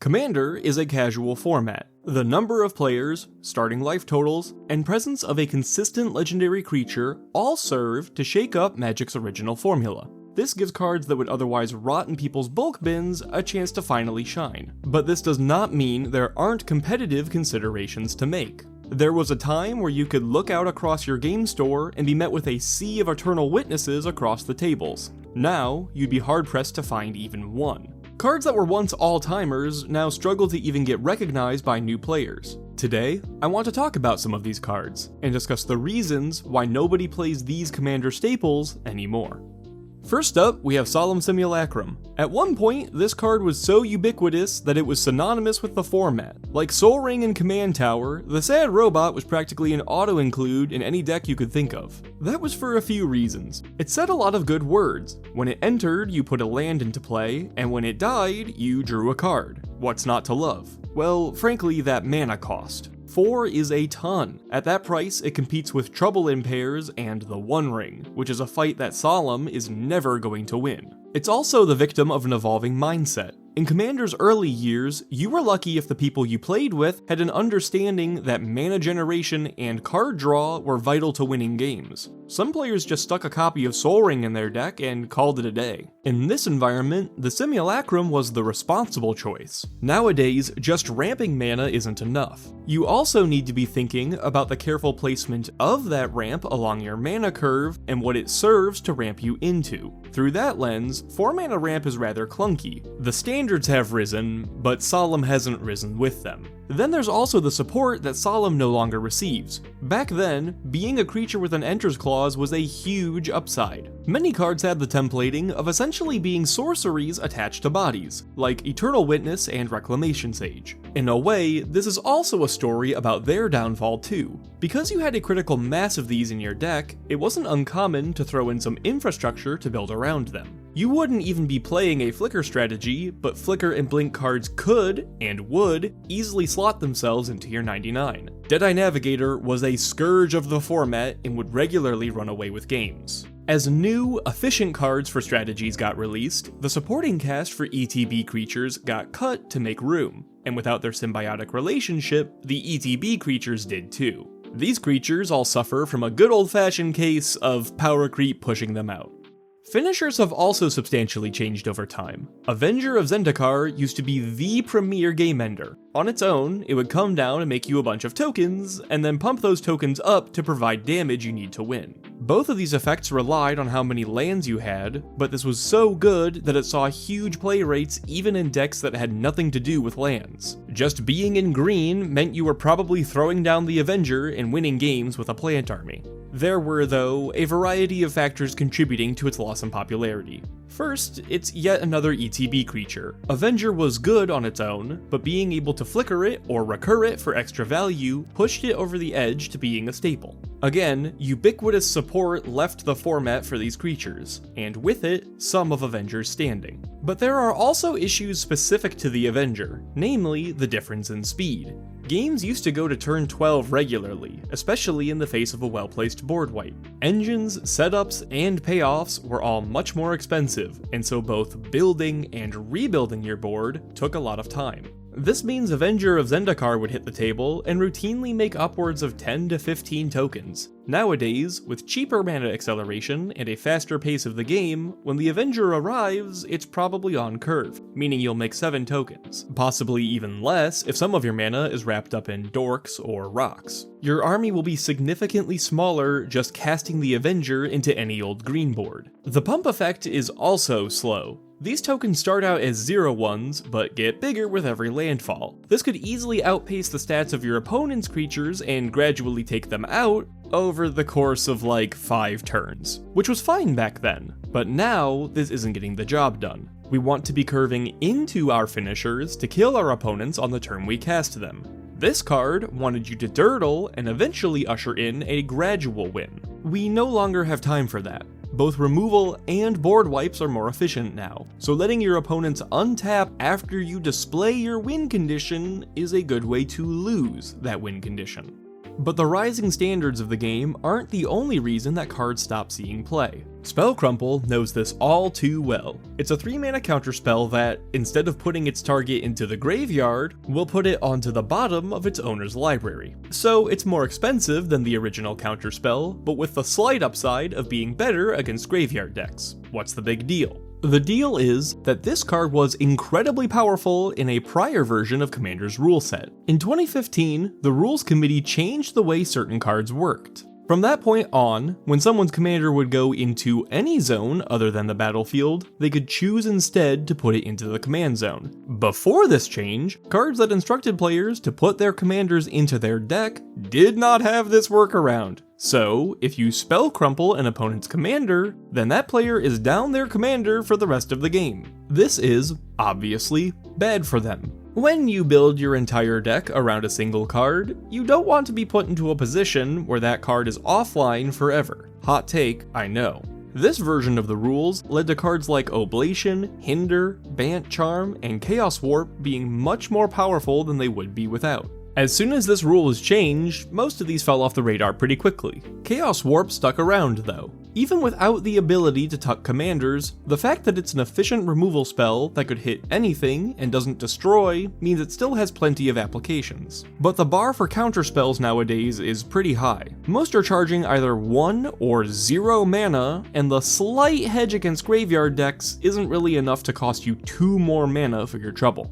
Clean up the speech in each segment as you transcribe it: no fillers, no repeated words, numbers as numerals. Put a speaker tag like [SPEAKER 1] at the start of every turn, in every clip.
[SPEAKER 1] Commander is a casual format. The number of players, starting life totals, and presence of a consistent legendary creature all serve to shake up Magic's original formula. This gives cards that would otherwise rot in people's bulk bins a chance to finally shine. But this does not mean there aren't competitive considerations to make. There was a time where you could look out across your game store and be met with a sea of eternal witnesses across the tables. Now, you'd be hard-pressed to find even one. Cards that were once all-timers now struggle to even get recognized by new players. Today, I want to talk about some of these cards, and discuss the reasons why nobody plays these Commander staples anymore. First up, we have Solemn Simulacrum. At one point, this card was so ubiquitous that it was synonymous with the format. Like Sol Ring and Command Tower, the Sad Robot was practically an auto-include in any deck you could think of. That was for a few reasons. It said a lot of good words. When it entered, you put a land into play, and when it died, you drew a card. What's not to love? Well, frankly, that mana cost. 4 is a ton. At that price, it competes with Trouble in Pairs and the One Ring, which is a fight that Solemn is never going to win. It's also the victim of an evolving mindset. In Commander's early years, you were lucky if the people you played with had an understanding that mana generation and card draw were vital to winning games. Some players just stuck a copy of Sol Ring in their deck and called it a day. In this environment, the Simulacrum was the responsible choice. Nowadays, just ramping mana isn't enough. You also need to be thinking about the careful placement of that ramp along your mana curve and what it serves to ramp you into. Through that lens, 4-mana ramp is rather clunky. The standards have risen, but Solemn hasn't risen with them. Then there's also the support that Solemn no longer receives. Back then, being a creature with an Enters Clause was a huge upside. Many cards had the templating of essentially being sorceries attached to bodies, like Eternal Witness and Reclamation Sage. In a way, this is also a story about their downfall too. Because you had a critical mass of these in your deck, it wasn't uncommon to throw in some infrastructure to build around them. You wouldn't even be playing a flicker strategy, but flicker and blink cards could, and would, easily slot themselves into your 99. Deadeye Navigator was a scourge of the format and would regularly run away with games. As new, efficient cards for strategies got released, the supporting cast for ETB Creatures got cut to make room, and without their symbiotic relationship, the ETB Creatures did too. These creatures all suffer from a good old-fashioned case of power creep pushing them out. Finishers have also substantially changed over time. Avenger of Zendikar used to be the premier game ender. On its own, it would come down and make you a bunch of tokens, and then pump those tokens up to provide damage you need to win. Both of these effects relied on how many lands you had, but this was so good that it saw huge play rates even in decks that had nothing to do with lands. Just being in green meant you were probably throwing down the Avenger and winning games with a plant army. There were, though, a variety of factors contributing to its loss in popularity. First, it's yet another ETB creature. Avenger was good on its own, but being able to flicker it or recur it for extra value pushed it over the edge to being a staple. Again, ubiquitous support left the format for these creatures, and with it, some of Avenger's standing. But there are also issues specific to the Avenger, namely the difference in speed. Games used to go to turn 12 regularly, especially in the face of a well-placed board wipe. Engines, setups, and payoffs were all much more expensive, and so both building and rebuilding your board took a lot of time. This means Avenger of Zendikar would hit the table and routinely make upwards of 10 to 15 tokens. Nowadays, with cheaper mana acceleration and a faster pace of the game, when the Avenger arrives, it's probably on curve, meaning you'll make 7 tokens, possibly even less if some of your mana is wrapped up in dorks or rocks. Your army will be significantly smaller just casting the Avenger into any old green board. The pump effect is also slow. These tokens start out as 0/1s, but get bigger with every landfall. This could easily outpace the stats of your opponent's creatures and gradually take them out over the course of like 5 turns, which was fine back then, but now this isn't getting the job done. We want to be curving into our finishers to kill our opponents on the turn we cast them. This card wanted you to durdle and eventually usher in a gradual win. We no longer have time for that. Both removal and board wipes are more efficient now, so letting your opponents untap after you display your win condition is a good way to lose that win condition. But the rising standards of the game aren't the only reason that cards stop seeing play. Spell Crumple knows this all too well. It's a 3-mana counterspell that, instead of putting its target into the graveyard, will put it onto the bottom of its owner's library. So it's more expensive than the original counterspell, but with the slight upside of being better against graveyard decks. What's the big deal? The deal is that this card was incredibly powerful in a prior version of Commander's rule set. In 2015, the Rules Committee changed the way certain cards worked. From that point on, when someone's commander would go into any zone other than the battlefield, they could choose instead to put it into the command zone. Before this change, cards that instructed players to put their commanders into their deck did not have this workaround. So, if you spell Crumple an opponent's commander, then that player is down their commander for the rest of the game. This is, obviously, bad for them. When you build your entire deck around a single card, you don't want to be put into a position where that card is offline forever. Hot take, I know. This version of the rules led to cards like Oblation, Hinder, Bant Charm, and Chaos Warp being much more powerful than they would be without. As soon as this rule was changed, most of these fell off the radar pretty quickly. Chaos Warp stuck around though. Even without the ability to tuck commanders, the fact that it's an efficient removal spell that could hit anything and doesn't destroy means it still has plenty of applications. But the bar for counterspells nowadays is pretty high. Most are charging either 1 or 0 mana, and the slight hedge against graveyard decks isn't really enough to cost you 2 more mana for your trouble.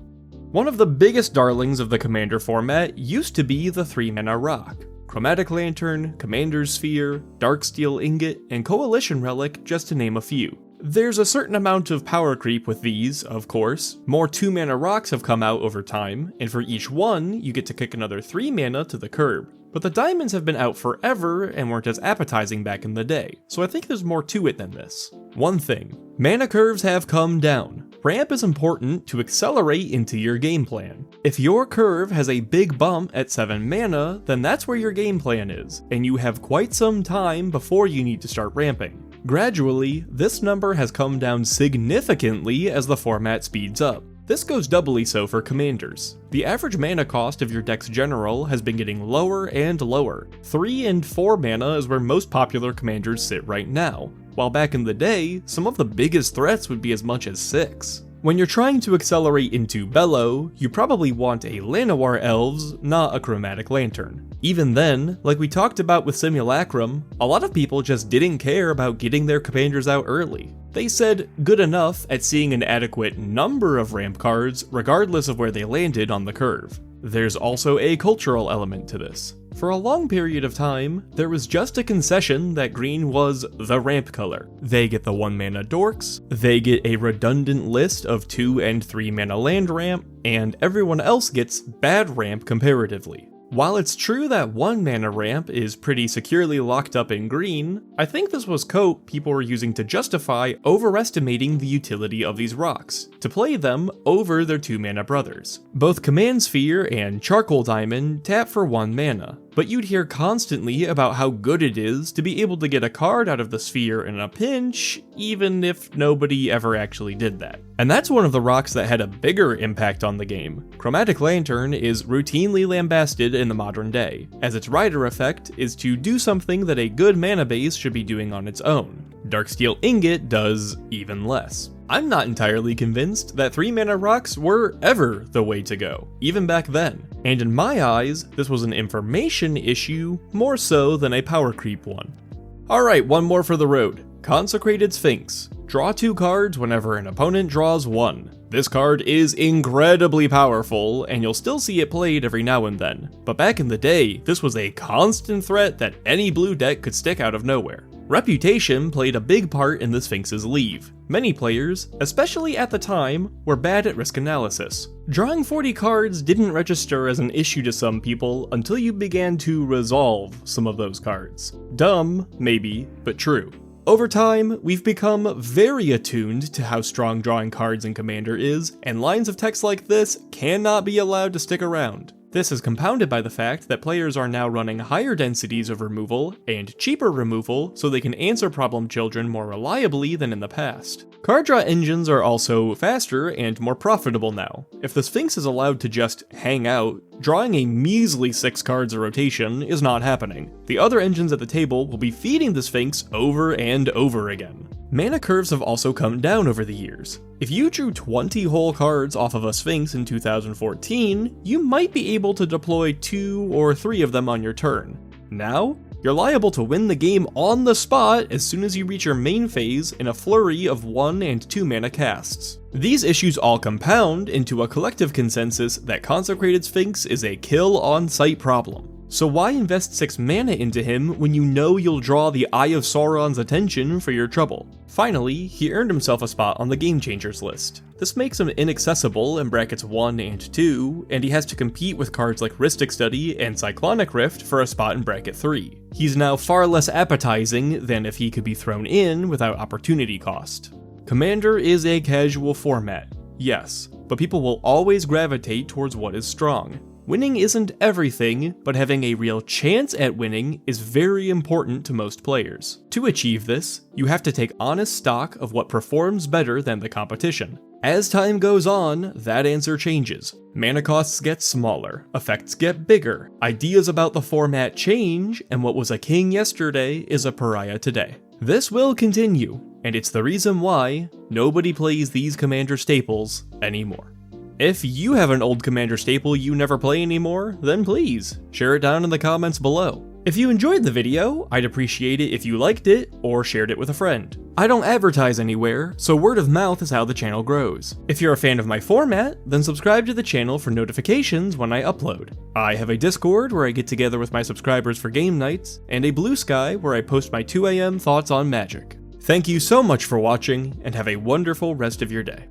[SPEAKER 1] One of the biggest darlings of the Commander format used to be the 3-mana rock. Chromatic Lantern, Commander's Sphere, Darksteel Ingot, and Coalition Relic, just to name a few. There's a certain amount of power creep with these, of course. More 2-mana rocks have come out over time, and for each one, you get to kick another 3 mana to the curb. But the diamonds have been out forever and weren't as appetizing back in the day, so I think there's more to it than this. One thing, mana curves have come down. Ramp is important to accelerate into your game plan. If your curve has a big bump at 7 mana, then that's where your game plan is, and you have quite some time before you need to start ramping. Gradually, this number has come down significantly as the format speeds up. This goes doubly so for commanders. The average mana cost of your deck's general has been getting lower and lower. 3 and 4 mana is where most popular commanders sit right now, while back in the day, some of the biggest threats would be as much as 6. When you're trying to accelerate into Bellow, you probably want a Llanowar Elves, not a Chromatic Lantern. Even then, like we talked about with Simulacrum, a lot of people just didn't care about getting their commanders out early. They said good enough at seeing an adequate number of ramp cards regardless of where they landed on the curve. There's also a cultural element to this. For a long period of time, there was just a concession that green was the ramp color. They get the 1-mana dorks, they get a redundant list of 2 and 3 mana land ramp, and everyone else gets bad ramp comparatively. While it's true that 1-mana ramp is pretty securely locked up in green, I think this was cope people were using to justify overestimating the utility of these rocks, to play them over their 2-mana brothers. Both Command Sphere and Charcoal Diamond tap for 1 mana, but you'd hear constantly about how good it is to be able to get a card out of the sphere in a pinch, even if nobody ever actually did that. And that's one of the rocks that had a bigger impact on the game. Chromatic Lantern is routinely lambasted in the modern day, as its rider effect is to do something that a good mana base should be doing on its own. Darksteel Ingot does even less. I'm not entirely convinced that 3-mana rocks were ever the way to go, even back then. And in my eyes, this was an information issue more so than a power creep one. Alright, one more for the road. Consecrated Sphinx. Draw 2 cards whenever an opponent draws 1. This card is incredibly powerful, and you'll still see it played every now and then. But back in the day, this was a constant threat that any blue deck could stick out of nowhere. Reputation played a big part in the Sphinx's leave. Many players, especially at the time, were bad at risk analysis. Drawing 40 cards didn't register as an issue to some people until you began to resolve some of those cards. Dumb, maybe, but true. Over time, we've become very attuned to how strong drawing cards in Commander is, and lines of text like this cannot be allowed to stick around. This is compounded by the fact that players are now running higher densities of removal and cheaper removal so they can answer problem children more reliably than in the past. Card draw engines are also faster and more profitable now. If the Sphinx is allowed to just hang out, drawing a measly 6 cards a rotation is not happening. The other engines at the table will be feeding the Sphinx over and over again. Mana curves have also come down over the years. If you drew 20 whole cards off of a Sphinx in 2014, you might be able to deploy 2 or 3 of them on your turn. Now, you're liable to win the game on the spot as soon as you reach your main phase in a flurry of 1 and 2 mana casts. These issues all compound into a collective consensus that Consecrated Sphinx is a kill on sight problem. So why invest 6 mana into him when you know you'll draw the Eye of Sauron's attention for your trouble? Finally, he earned himself a spot on the Game Changers list. This makes him inaccessible in brackets 1 and 2, and he has to compete with cards like Rhystic Study and Cyclonic Rift for a spot in bracket 3. He's now far less appetizing than if he could be thrown in without opportunity cost. Commander is a casual format, yes, but people will always gravitate towards what is strong. Winning isn't everything, but having a real chance at winning is very important to most players. To achieve this, you have to take honest stock of what performs better than the competition. As time goes on, that answer changes. Mana costs get smaller, effects get bigger, ideas about the format change, and what was a king yesterday is a pariah today. This will continue, and it's the reason why nobody plays these Commander staples anymore. If you have an old Commander staple you never play anymore, then please, share it down in the comments below. If you enjoyed the video, I'd appreciate it if you liked it or shared it with a friend. I don't advertise anywhere, so word of mouth is how the channel grows. If you're a fan of my format, then subscribe to the channel for notifications when I upload. I have a Discord where I get together with my subscribers for game nights, and a Blue Sky where I post my 2 AM thoughts on Magic. Thank you so much for watching, and have a wonderful rest of your day.